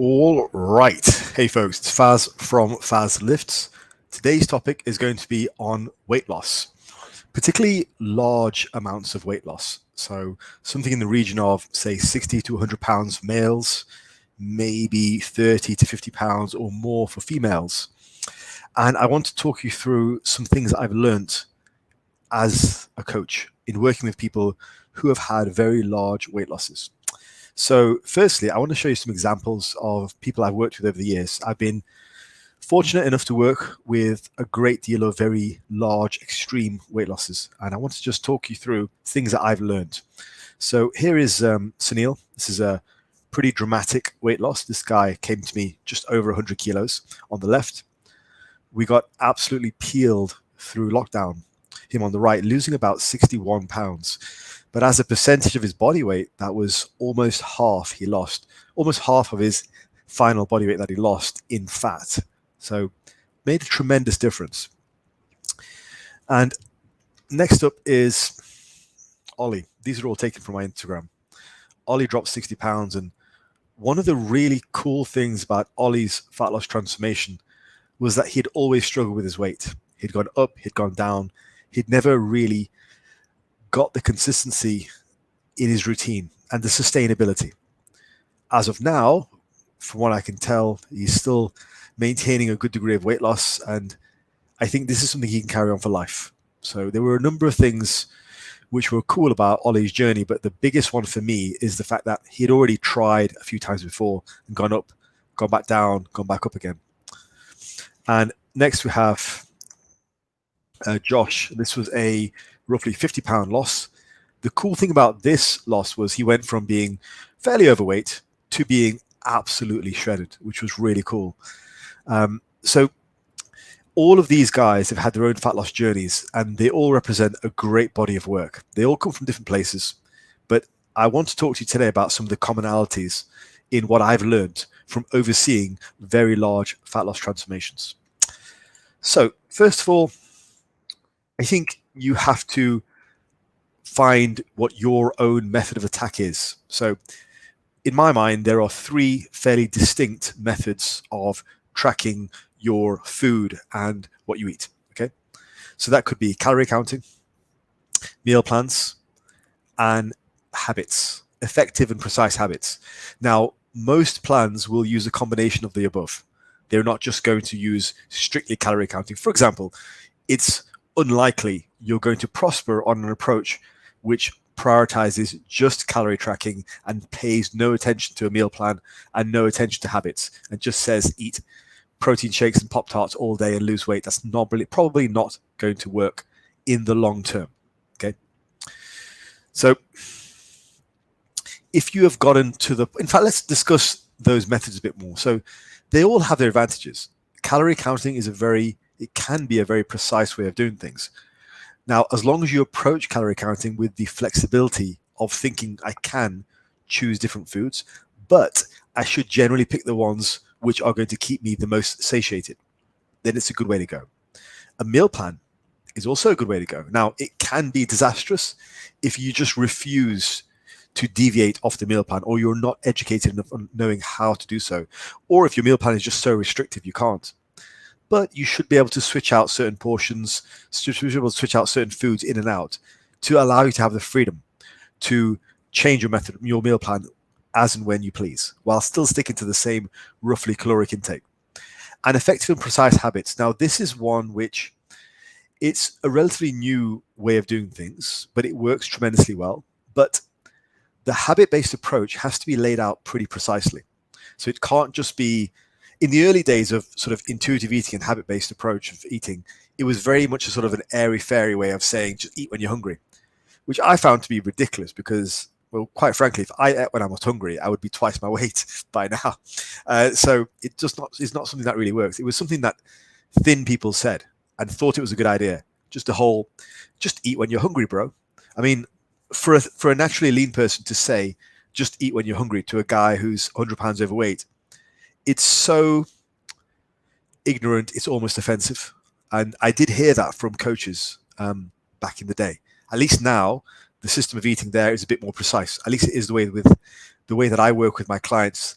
All right. Hey folks, it's Faz from Fazlifts. Today's topic is going to be on weight loss, particularly large amounts of weight loss. So something in the region of, say, 60 to 100 pounds for males, maybe 30 to 50 pounds or more for females. And I want to talk you through some things that I've learned as a coach in working with people who have had very large weight losses. So firstly, I want to show you some examples of people I've worked with over the years. I've been fortunate enough to work with a great deal of very large, extreme weight losses. And I want to just talk you through things that I've learned. So here is Sunil. This is a pretty dramatic weight loss. This guy came to me just over 100 kilos on the left. We got absolutely peeled through lockdown. Him on the right, losing about 61 pounds. But as a percentage of his body weight, that was almost half he lost, almost half of his final body weight that he lost in fat. So made a tremendous difference. And next up is Ollie. These are all taken from my Instagram. Ollie dropped 60 pounds. And one of the really cool things about Ollie's fat loss transformation was that he'd always struggled with his weight. He'd gone up, he'd gone down. He'd never really got the consistency in his routine and the sustainability. As of now, from what I can tell, he's still maintaining a good degree of weight loss, and I think this is something he can carry on for life. So there were a number of things which were cool about Ollie's journey, but the biggest one for me is the fact that he had already tried a few times before and gone up, gone back down, gone back up again. And next we have Josh. This was a roughly 50-pound loss. The cool thing about this loss was he went from being fairly overweight to being absolutely shredded, which was really cool. So all of these guys have had their own fat loss journeys, and they all represent a great body of work. They all come from different places, but I want to talk to you today about some of the commonalities in what I've learned from overseeing very large fat loss transformations. So first of all, I think you have to find what your own method of attack is. So in my mind, there are three fairly distinct methods of tracking your food and what you eat. Okay. So that could be calorie counting, meal plans, and habits, effective and precise habits. Now, most plans will use a combination of the above. They're not just going to use strictly calorie counting. For example, it's unlikely you're going to prosper on an approach which prioritizes just calorie tracking and pays no attention to a meal plan and no attention to habits and just says eat protein shakes and Pop-Tarts all day and lose weight. That's not really, probably not going to work in the long term. Okay. So if you have gotten to the, in fact, let's discuss those methods a bit more. So they all have their advantages. Calorie counting is it can be a very precise way of doing things. Now, as long as you approach calorie counting with the flexibility of thinking I can choose different foods, but I should generally pick the ones which are going to keep me the most satiated, then it's a good way to go. A meal plan is also a good way to go. Now, it can be disastrous if you just refuse to deviate off the meal plan, or you're not educated enough on knowing how to do so, or if your meal plan is just so restrictive you can't. But you should be able to switch out certain portions, switch out certain foods in and out to allow you to have the freedom to change your method, your meal plan as and when you please, while still sticking to the same roughly caloric intake. And effective and precise habits. Now, this is one which it's a relatively new way of doing things, but it works tremendously well. But the habit-based approach has to be laid out pretty precisely. So it can't just be, in the early days of sort of intuitive eating and habit-based approach of eating, it was very much a sort of an airy-fairy way of saying, just eat when you're hungry, which I found to be ridiculous because, well, quite frankly, if I ate when I was hungry, I would be twice my weight by now. So it's not something that really works. It was something that thin people said and thought it was a good idea. Just eat when you're hungry, bro. I mean, for a naturally lean person to say, just eat when you're hungry to a guy who's 100 pounds overweight, it's so ignorant, it's almost offensive. And I did hear that from coaches back in the day. At least now, the system of eating there is a bit more precise. At least it is the way that I work with my clients.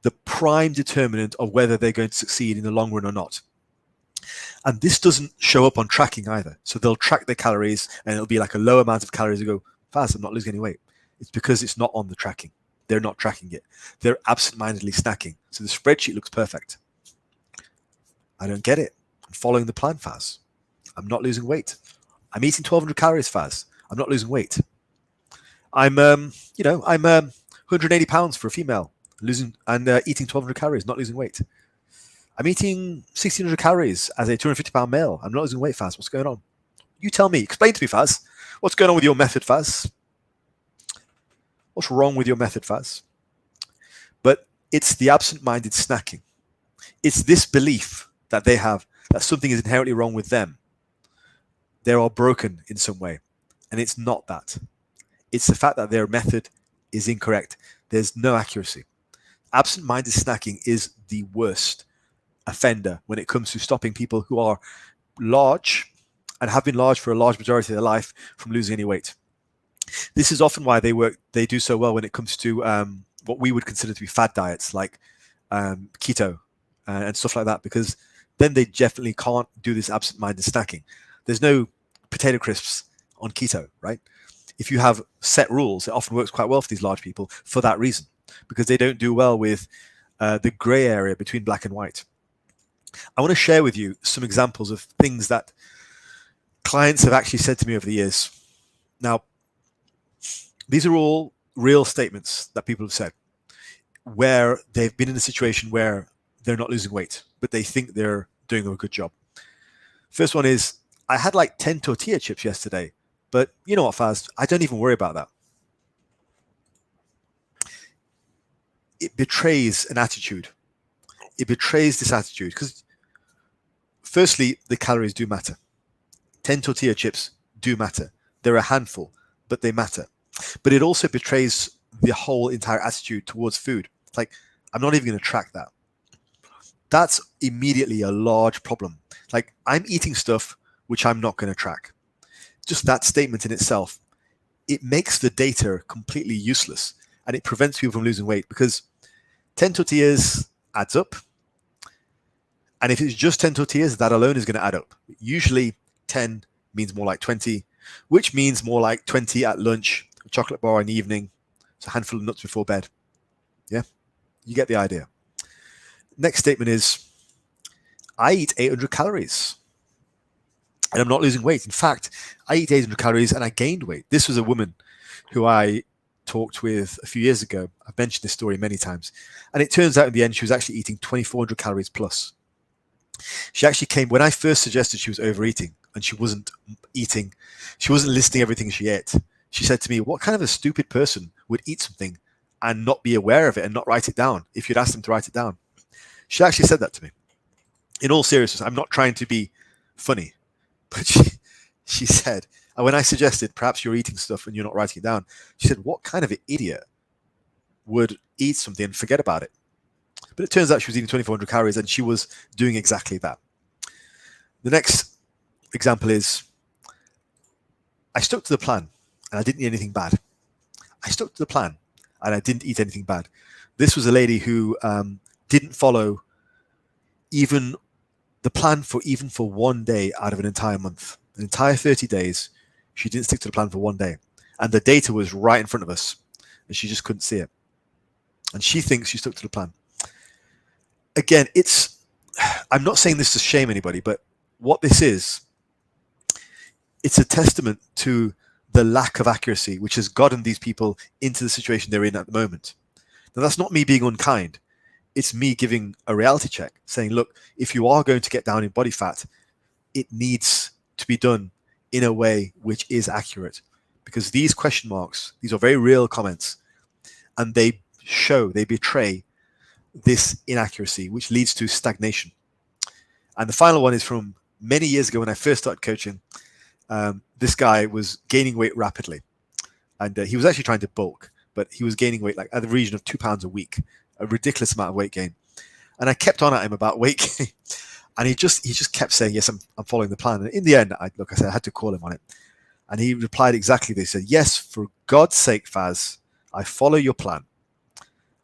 the prime determinant of whether they're going to succeed in the long run or not. And this doesn't show up on tracking either. So they'll track their calories and it'll be like a low amount of calories and go, Faz, I'm not losing any weight. It's because it's not on the tracking. They're not tracking it. They're absent-mindedly snacking. So the spreadsheet looks perfect. I don't get it. I'm following the plan, Faz. I'm not losing weight. I'm eating 1,200 calories, Faz. I'm not losing weight. I'm 180 pounds for a female, eating 1,200 calories, not losing weight. I'm eating 1,600 calories as a 250-pound male. I'm not losing weight, Faz. What's going on? You tell me. Explain to me, Faz. What's going on with your method, Faz? What's wrong with your method, Faz? But it's the absent-minded snacking. It's this belief that they have that something is inherently wrong with them. They are broken in some way. And it's not that. It's the fact that their method is incorrect. There's no accuracy. Absent-minded snacking is the worst offender when it comes to stopping people who are large and have been large for a large majority of their life from losing any weight. This is often why they do so well when it comes to what we would consider to be fad diets like keto and stuff like that, because then they definitely can't do this absent-minded snacking. There's no potato crisps on keto, right? If you have set rules, it often works quite well for these large people for that reason, because they don't do well with the gray area between black and white. I want to share with you some examples of things that clients have actually said to me over the years. Now, these are all real statements that people have said where they've been in a situation where they're not losing weight, but they think they're doing a good job. First one is, I had like 10 tortilla chips yesterday, but you know what, Faz? I don't even worry about that. It betrays an attitude. It betrays this attitude because, firstly, the calories do matter. 10 tortilla chips do matter. They're a handful, but they matter. But it also betrays the whole entire attitude towards food. It's like, I'm not even going to track that. That's immediately a large problem. Like, I'm eating stuff which I'm not going to track. Just that statement in itself, it makes the data completely useless and it prevents people from losing weight because 10 tortillas adds up. And if it's just 10 tortillas, that alone is going to add up. Usually 10 means more like 20, which means more like 20 at lunch, a chocolate bar in the evening, it's a handful of nuts before bed. Yeah, you get the idea. Next statement is, I eat 800 calories and I'm not losing weight. In fact, I eat 800 calories and I gained weight. This was a woman who I talked with a few years ago. I've mentioned this story many times. And it turns out in the end, she was actually eating 2,400 calories plus. She actually came, when I first suggested she was overeating and she wasn't eating, she wasn't listing everything she ate. She said to me, what kind of a stupid person would eat something and not be aware of it and not write it down if you'd asked them to write it down? She actually said that to me. In all seriousness, I'm not trying to be funny, but she said, and when I suggested perhaps you're eating stuff and you're not writing it down, she said, what kind of an idiot would eat something and forget about it? But it turns out she was eating 2,400 calories and she was doing exactly that. The next example is, I stuck to the plan and I didn't eat anything bad. I stuck to the plan and I didn't eat anything bad. This was a lady who didn't follow even the plan for 1 day out of an entire month. An entire 30 days, she didn't stick to the plan for 1 day. And the data was right in front of us and she just couldn't see it. And she thinks she stuck to the plan. Again, I'm not saying this to shame anybody, but what this is, it's a testament to the lack of accuracy which has gotten these people into the situation they're in at the moment. Now, that's not me being unkind. It's me giving a reality check, saying, look, if you are going to get down in body fat, it needs to be done in a way which is accurate. Because these question marks, these are very real comments, and they betray this inaccuracy, which leads to stagnation. And the final one is from many years ago when I first started coaching. This guy was gaining weight rapidly. And he was actually trying to bulk, but he was gaining weight like at the region of 2 pounds a week, a ridiculous amount of weight gain. And I kept on at him about weight gain. And he just kept saying, yes, I'm following the plan. And in the end, I had to call him on it. And he replied exactly this. He said, yes, for God's sake, Faz, I follow your plan.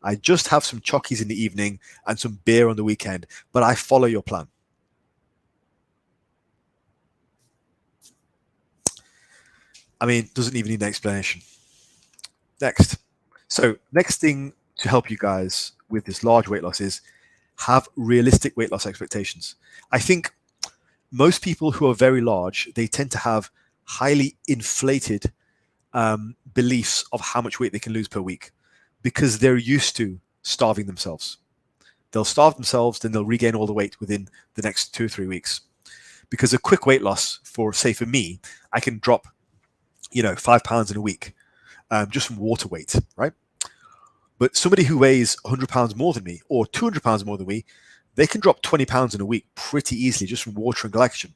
I just have some chockies in the evening and some beer on the weekend, but I follow your plan. I mean, doesn't even need an explanation. Next. So, next thing to help you guys with this large weight loss is have realistic weight loss expectations. I think most people who are very large, they tend to have highly inflated beliefs of how much weight they can lose per week because they're used to starving themselves. They'll starve themselves, then they'll regain all the weight within the next 2 or 3 weeks. Because a quick weight loss for, say, for me, I can drop, 5 pounds in a week, just from water weight, right? But somebody who weighs 100 pounds more than me or 200 pounds more than me, they can drop 20 pounds in a week pretty easily just from water and glycogen.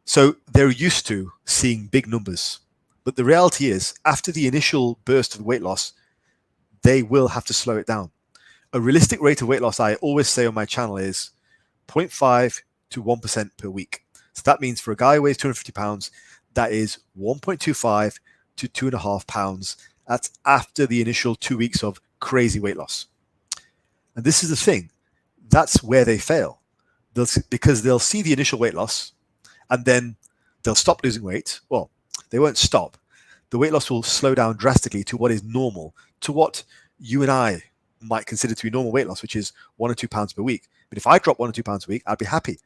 So they're used to seeing big numbers. But the reality is, after the initial burst of weight loss, they will have to slow it down. A realistic rate of weight loss, I always say on my channel, is 0.5 to 1% per week. So that means for a guy who weighs 250 pounds, that is 1.25 to 2.5 pounds. That's after the initial 2 weeks of crazy weight loss. And this is the thing. That's where they fail. Because they'll see the initial weight loss and then they'll stop losing weight. Well, they won't stop. The weight loss will slow down drastically to what is normal, to what you and I might consider to be normal weight loss, which is 1 or 2 pounds per week. But if I drop 1 or 2 pounds a week, I'd be happy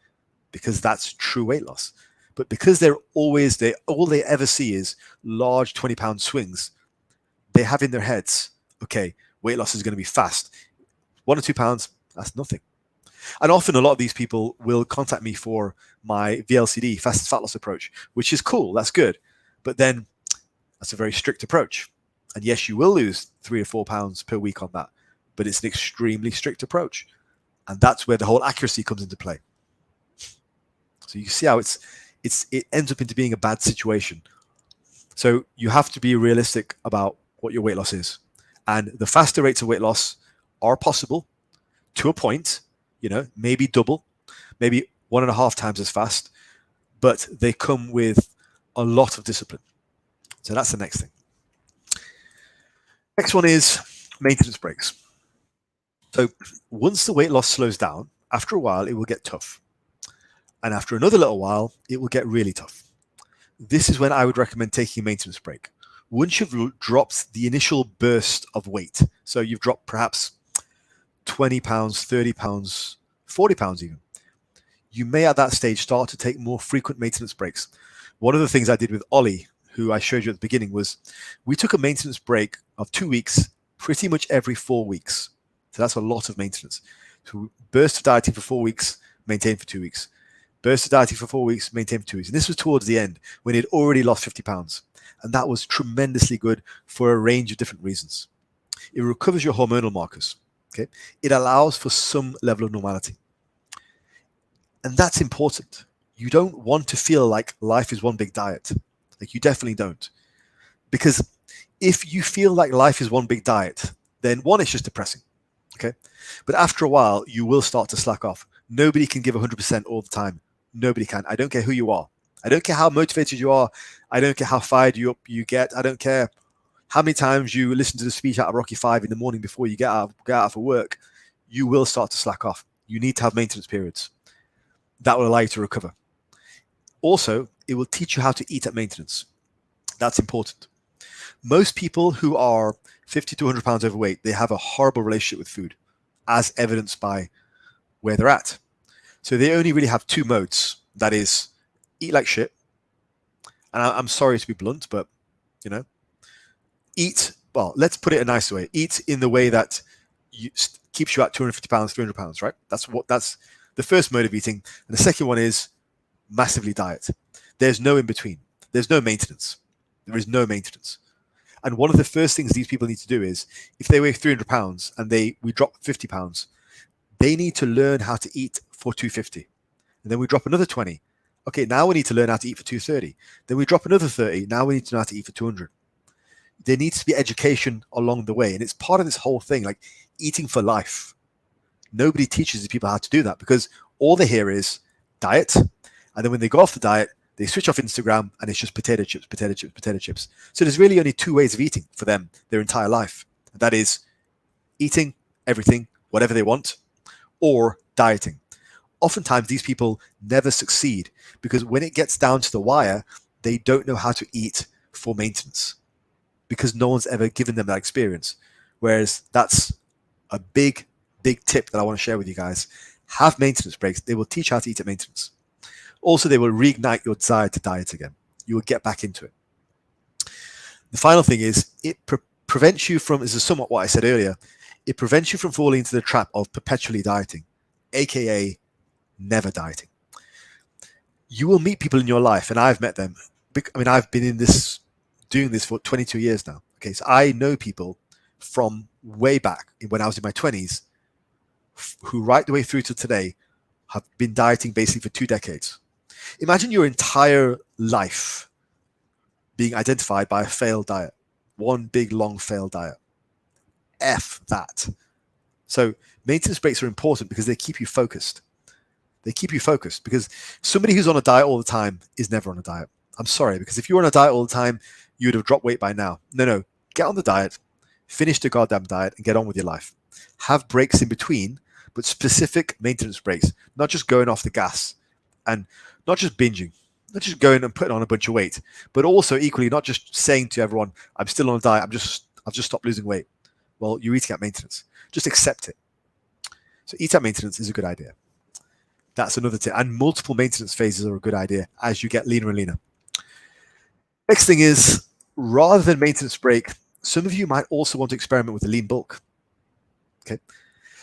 because that's true weight loss. But because all they ever see is large 20-pound swings, they have in their heads, okay, weight loss is going to be fast. 1 or 2 pounds, that's nothing. And often a lot of these people will contact me for my VLCD, fastest fat loss approach, which is cool, that's good. But then that's a very strict approach. And yes, you will lose 3 or 4 pounds per week on that, but it's an extremely strict approach. And that's where the whole accuracy comes into play. So you see how it ends up into being a bad situation. So you have to be realistic about what your weight loss is. And the faster rates of weight loss are possible to a point, maybe double, maybe 1.5 times as fast, but they come with a lot of discipline. So that's the next thing. Next one is maintenance breaks. So once the weight loss slows down, after a while, it will get tough. And after another little while, it will get really tough. This is when I would recommend taking a maintenance break. Once you've dropped the initial burst of weight, so you've dropped perhaps 20 pounds, 30 pounds, 40 pounds even, you may at that stage start to take more frequent maintenance breaks. One of the things I did with Ollie, who I showed you at the beginning, was we took a maintenance break of 2 weeks, pretty much every 4 weeks. So that's a lot of maintenance. So burst of dieting for 4 weeks, maintain for 2 weeks. Burst of dieting for 4 weeks, maintain for 2 weeks. And this was towards the end when he'd already lost 50 pounds. And that was tremendously good for a range of different reasons. It recovers your hormonal markers. Okay, it allows for some level of normality. And that's important. You don't want to feel like life is one big diet. Like, you definitely don't. Because if you feel like life is one big diet, then one, it's just depressing. Okay. But after a while, you will start to slack off. Nobody can give 100% all the time. Nobody can. I don't care who you are. I don't care how motivated you are. I don't care how fired you get. I don't care how many times you listen to the speech out of Rocky 5 in the morning before you get out for work. You will start to slack off. You need to have maintenance periods. That will allow you to recover. Also, it will teach you how to eat at maintenance. That's important. Most people who are 50 to 100 pounds overweight, they have a horrible relationship with food, as evidenced by where they're at. So they only really have 2 modes. That is, eat like shit. And I'm sorry to be blunt, but, eat, well, let's put it a nicer way. Eat in the way that keeps you at 250 pounds, 300 pounds, right? That's the first mode of eating. And the second one is massively diet. There's no in between. There's no maintenance. There is no maintenance. And one of the first things these people need to do is, if they weigh 300 pounds and we drop 50 pounds, they need to learn how to eat for 250. And then we drop another 20. Okay, now we need to learn how to eat for 230. Then we drop another 30. Now we need to know how to eat for 200. There needs to be education along the way. And it's part of this whole thing, like eating for life. Nobody teaches these people how to do that because all they hear is diet. And then when they go off the diet, they switch off Instagram and it's just potato chips, potato chips, potato chips. So there's really only 2 ways of eating for them their entire life. And that is eating everything, whatever they want, or dieting. Oftentimes, these people never succeed because when it gets down to the wire, they don't know how to eat for maintenance because no one's ever given them that experience. Whereas that's a big, big tip that I want to share with you guys. Have maintenance breaks. They will teach you how to eat at maintenance. Also, they will reignite your desire to diet again. You will get back into it. The final thing is it prevents you from, this is somewhat what I said earlier, it prevents you from falling into the trap of perpetually dieting, aka never dieting. You will meet people in your life, and I've met them. I mean, I've been doing this for 22 years now. Okay, so I know people from way back when I was in my 20s who right the way through to today have been dieting basically for 2 decades. Imagine your entire life being identified by a failed diet. One big, long failed diet. F that. So maintenance breaks are important because they keep you focused. They keep you focused because somebody who's on a diet all the time is never on a diet. I'm sorry, because if you were on a diet all the time, you would have dropped weight by now. No. Get on the diet, finish the goddamn diet, and get on with your life. Have breaks in between, but specific maintenance breaks, not just going off the gas and not just binging, not just going and putting on a bunch of weight, but also equally not just saying to everyone, I'm still on a diet, I've just stopped losing weight. Well, you're eating at maintenance. Just accept it. So eat at maintenance is a good idea. That's another tip. And multiple maintenance phases are a good idea as you get leaner and leaner. Next thing is, rather than maintenance break, some of you might also want to experiment with a lean bulk. Okay.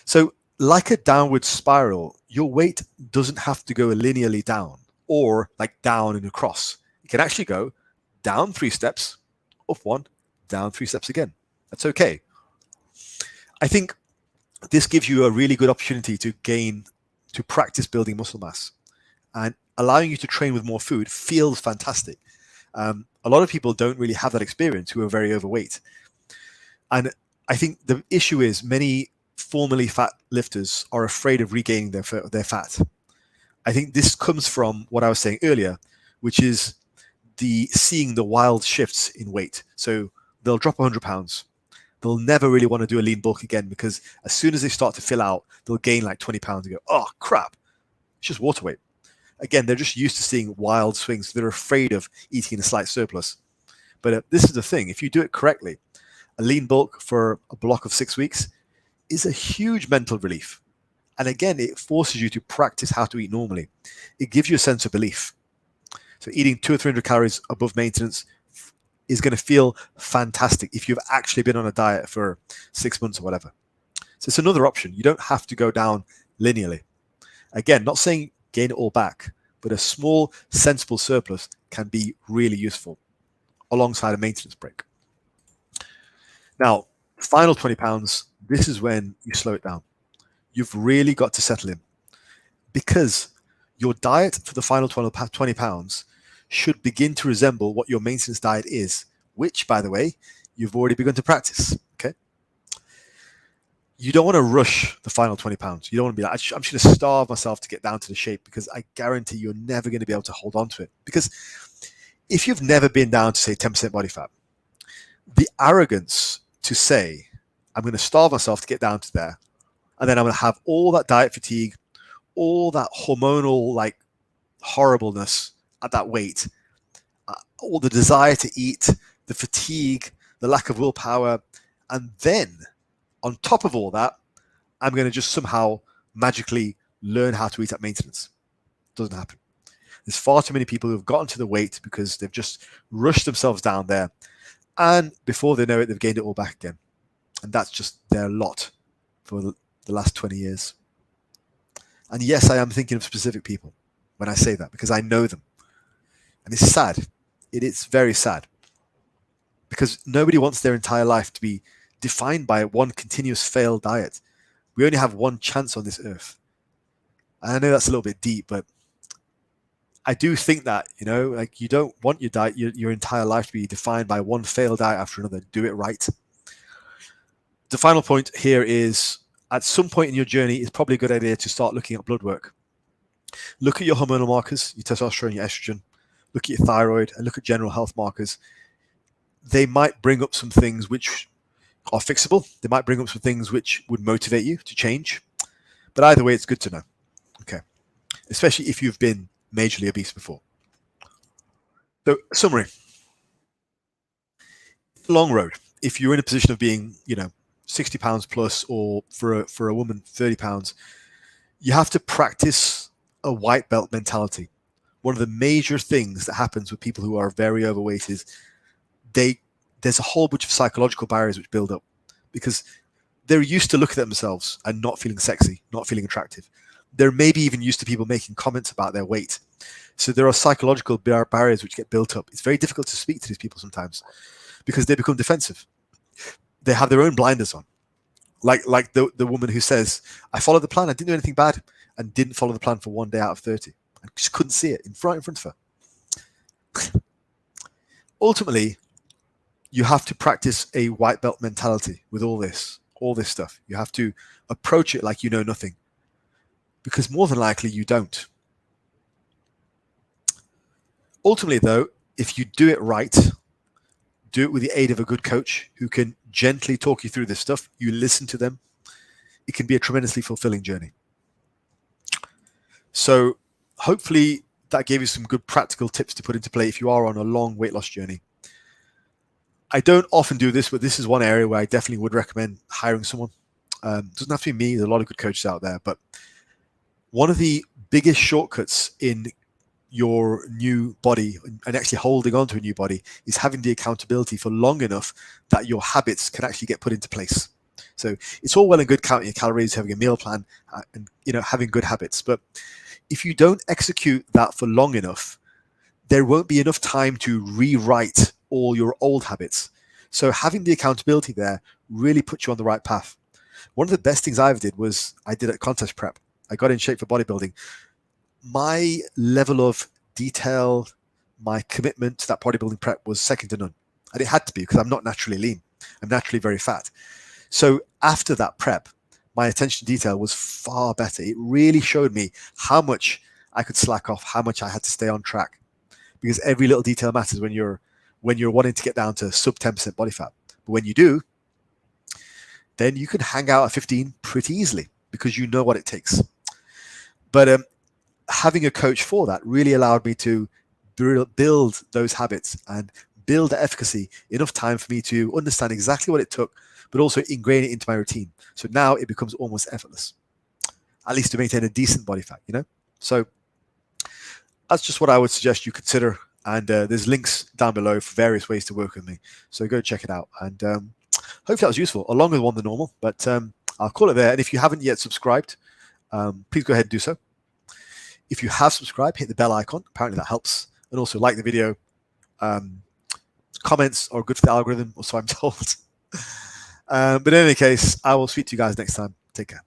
So like a downward spiral, your weight doesn't have to go linearly down or like down and across. It can actually go down 3 steps, up 1, down 3 steps again. That's okay. I think this gives you a really good opportunity to practice building muscle mass, and allowing you to train with more food feels fantastic. A lot of people don't really have that experience who are very overweight. And I think the issue is many formerly fat lifters are afraid of regaining their fat. I think this comes from what I was saying earlier, which is seeing the wild shifts in weight. So they'll drop 100 pounds. They'll never really want to do a lean bulk again because as soon as they start to fill out, they'll gain like 20 pounds and go, oh, crap, it's just water weight. Again, they're just used to seeing wild swings. They're afraid of eating a slight surplus. But this is the thing. If you do it correctly, a lean bulk for a block of 6 weeks is a huge mental relief. And again, it forces you to practice how to eat normally. It gives you a sense of belief. So eating 200 or 300 calories above maintenance is going to feel fantastic if you've actually been on a diet for 6 months or whatever. So it's another option. You don't have to go down linearly. Again, not saying gain it all back, but a small, sensible surplus can be really useful alongside a maintenance break. Now, final 20 pounds, this is when you slow it down. You've really got to settle in because your diet for the final 20 pounds should begin to resemble what your maintenance diet is, which, by the way, you've already begun to practice, okay? You don't want to rush the final 20 pounds. You don't want to be like, I'm just going to starve myself to get down to the shape because I guarantee you're never going to be able to hold on to it. Because if you've never been down to, say, 10% body fat, the arrogance to say, I'm going to starve myself to get down to there, and then I'm going to have all that diet fatigue, all that hormonal, like, horribleness at that weight, all the desire to eat, the fatigue, the lack of willpower, and then on top of all that, I'm going to just somehow magically learn how to eat at maintenance. Doesn't happen. There's far too many people who've gotten to the weight because they've just rushed themselves down there, and before they know it, they've gained it all back again. And that's just their lot for the last 20 years. And yes, I am thinking of specific people when I say that because I know them. And it's sad. It is very sad because nobody wants their entire life to be defined by one continuous failed diet. We only have one chance on this earth. And I know that's a little bit deep, but I do think that, like you don't want your diet, your entire life to be defined by one failed diet after another. Do it right. The final point here is at some point in your journey, it's probably a good idea to start looking at blood work. Look at your hormonal markers, your testosterone, your estrogen. Look at your thyroid and look at general health markers. They might bring up some things which are fixable. They might bring up some things which would motivate you to change. But either way, it's good to know. Okay. Especially if you've been majorly obese before. So, summary. Long road. If you're in a position of being, 60 pounds plus, or for a woman, 30 pounds, you have to practice a white belt mentality. One of the major things that happens with people who are very overweight is there's a whole bunch of psychological barriers which build up because they're used to looking at themselves and not feeling sexy, not feeling attractive. They're maybe even used to people making comments about their weight. So there are psychological barriers which get built up. It's very difficult to speak to these people sometimes because they become defensive. They have their own blinders on. Like the woman who says, I followed the plan, I didn't do anything bad, and didn't follow the plan for 1 day out of 30. I just couldn't see it in front of her. Ultimately, you have to practice a white belt mentality with all this stuff. You have to approach it like you know nothing, because more than likely you don't. Ultimately, though, if you do it right, do it with the aid of a good coach who can gently talk you through this stuff, you listen to them, it can be a tremendously fulfilling journey. So hopefully that gave you some good practical tips to put into play if you are on a long weight loss journey. I don't often do this, but this is one area where I definitely would recommend hiring someone. It doesn't have to be me. There's a lot of good coaches out there, but one of the biggest shortcuts in your new body and actually holding on to a new body is having the accountability for long enough that your habits can actually get put into place. So it's all well and good counting your calories, having a meal plan, and having good habits, but if you don't execute that for long enough, there won't be enough time to rewrite all your old habits. So having the accountability there really puts you on the right path. One of the best things I ever did was I did at contest prep. I got in shape for bodybuilding. My level of detail, my commitment to that bodybuilding prep was second to none. And it had to be because I'm not naturally lean. I'm naturally very fat. So after that prep, my attention to detail was far better. It really showed me how much I could slack off, how much I had to stay on track, because every little detail matters when you're wanting to get down to sub 10% body fat. But when you do, then you can hang out at 15 pretty easily because you know what it takes. But having a coach for that really allowed me to build those habits and build the efficacy enough time for me to understand exactly what it took, but also ingrain it into my routine. So now it becomes almost effortless, at least to maintain a decent body fat, So that's just what I would suggest you consider. And there's links down below for various ways to work with me. So go check it out. And hopefully that was useful, a longer one than normal, but I'll call it there. And if you haven't yet subscribed, please go ahead and do so. If you have subscribed, hit the bell icon. Apparently that helps. And also like the video. Comments are good for the algorithm, or so I'm told. But in any case, I will speak to you guys next time. Take care.